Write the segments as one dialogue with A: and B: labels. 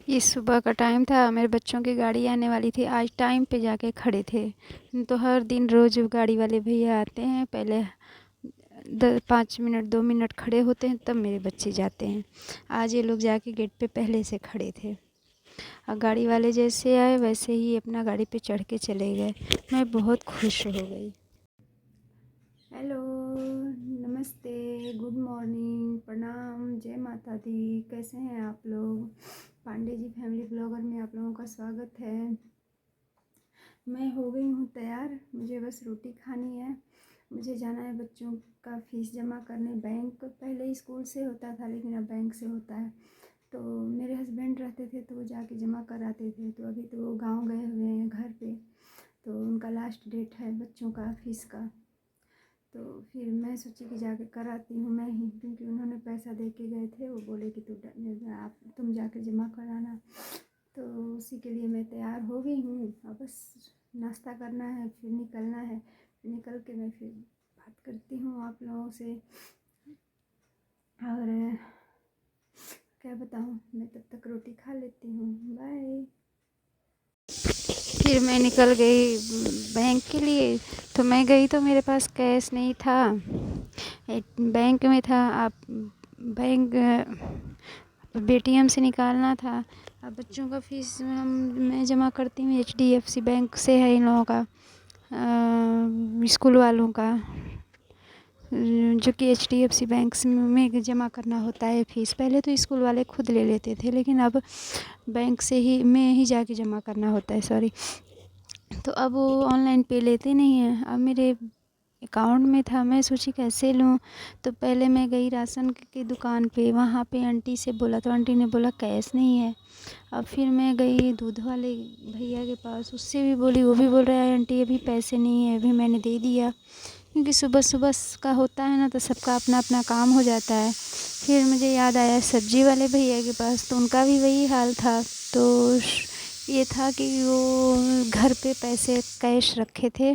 A: ये सुबह का टाइम था, मेरे बच्चों की गाड़ी आने वाली थी। आज टाइम पे जाके खड़े थे। तो हर दिन रोज़ गाड़ी वाले भैया आते हैं, पहले 5 मिनट 2 मिनट खड़े होते हैं, तब मेरे बच्चे जाते हैं। आज ये लोग जाके गेट पे पहले से खड़े थे और गाड़ी वाले जैसे आए वैसे ही अपना गाड़ी पे चढ़ के चले गए। मैं बहुत खुश हो गई। हेलो, नमस्ते, गुड मॉर्निंग, प्रणाम, जय माता दी। कैसे हैं आप लोग? पांडे जी फैमिली ब्लॉगर में आप लोगों का स्वागत है। मैं हो गई हूँ तैयार, मुझे बस रोटी खानी है। मुझे जाना है बच्चों का फ़ीस जमा करने बैंक। पहले स्कूल से होता था लेकिन अब बैंक से होता है। तो मेरे हस्बैंड रहते थे तो वो जाके जमा कराते थे। तो अभी तो वो गाँव गए हुए हैं घर पे, तो उनका लास्ट डेट है बच्चों का फ़ीस का। तो फिर मैं सोची कि जाके कराती हूँ मैं ही, क्योंकि उन्होंने पैसा दे के गए थे। वो बोले कि तुम जाके जमा कराना। तो उसी के लिए मैं तैयार हो गई हूँ। अब बस नाश्ता करना है, फिर निकलना है। फिर निकल के मैं फिर बात करती हूँ आप लोगों से। और क्या बताऊँ, मैं तब तक रोटी खा लेती हूँ। बाय। फिर मैं निकल गई बैंक के लिए। तो मैं गई तो मेरे पास कैश नहीं था, बैंक में था। आप बैंक ATM से निकालना था। अब बच्चों का फ़ीस मैं जमा करती हूँ HDFC बैंक से है इन लोगों का, स्कूल वालों का, जो कि HDFC बैंक में जमा करना होता है फ़ीस। पहले तो स्कूल वाले खुद ले लेते थे, लेकिन अब बैंक से ही में ही जाके जमा करना होता है, सॉरी। तो अब वो ऑनलाइन पे लेते नहीं हैं। अब मेरे अकाउंट में था, मैं सोची कैसे लूँ। तो पहले मैं गई राशन की दुकान पे, वहाँ पे आंटी से बोला तो आंटी ने बोला कैश नहीं है। अब फिर मैं गई दूध वाले भैया के पास, उससे भी बोली, वो भी बोल रहा है आंटी अभी पैसे नहीं है, अभी मैंने दे दिया। क्योंकि सुबह सुबह का होता है ना, तो सबका अपना अपना काम हो जाता है। फिर मुझे याद आया सब्जी वाले भैया के पास, तो उनका भी वही हाल था। तो ये था कि वो घर पे पैसे कैश रखे थे।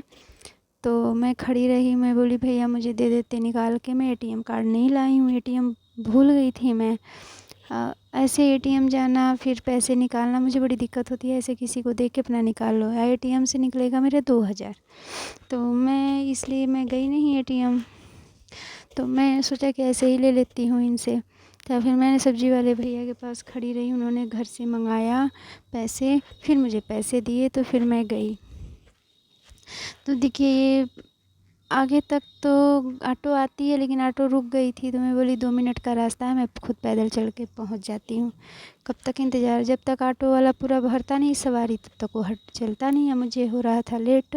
A: तो मैं खड़ी रही, मैं बोली भैया मुझे दे देते निकाल के, मैं ATM कार्ड नहीं लाई हूँ, ATM भूल गई थी मैं। ऐसे ATM जाना फिर पैसे निकालना मुझे बड़ी दिक्कत होती है। ऐसे किसी को दे के अपना निकाल लो, ATM से निकलेगा मेरे 2000। तो मैं इसलिए मैं गई नहीं ATM। तो मैं सोचा कि ऐसे ही ले लेती हूँ इनसे। तो फिर मैंने सब्जी वाले भैया के पास खड़ी रही, उन्होंने घर से मंगाया पैसे, फिर मुझे पैसे दिए। तो फिर मैं गई। तो देखिए ये आगे तक तो ऑटो आती है, लेकिन ऑटो रुक गई थी। तो मैं बोली 2 मिनट का रास्ता है, मैं खुद पैदल चल के पहुंच जाती हूँ। कब तक इंतज़ार, जब तक ऑटो वाला पूरा भरता नहीं सवारी तब तक वो हट चलता नहीं है। मुझे हो रहा था लेट।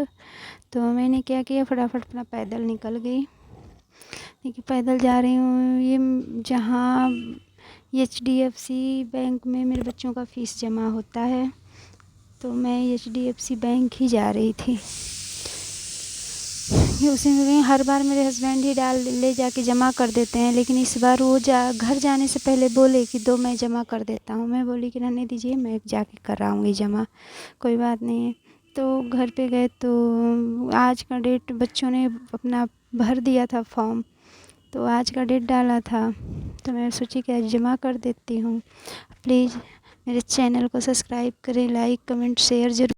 A: तो मैंने क्या किया, फटाफट अपना पैदल निकल गई। देखिए पैदल जा रही हूँ, ये जहाँ HDFC बैंक में मेरे बच्चों का फ़ीस जमा होता है, तो मैं HDFC बैंक ही जा रही थी। ये उसी में गई। हर बार मेरे हस्बैंड ही ले जाके जमा कर देते हैं, लेकिन इस बार वो घर जाने से पहले बोले कि दो मैं जमा कर देता हूँ। मैं बोली कि रहने दीजिए, मैं जाके कराऊँगी जमा, कोई बात नहीं है। तो घर पे गए तो आज का डेट बच्चों ने अपना भर दिया था फॉर्म, तो आज का डेट डाला था। तो मैं सोची कि आज जमा कर देती हूँ। प्लीज़ मेरे चैनल को सब्सक्राइब करें, लाइक कमेंट शेयर ज़रूर।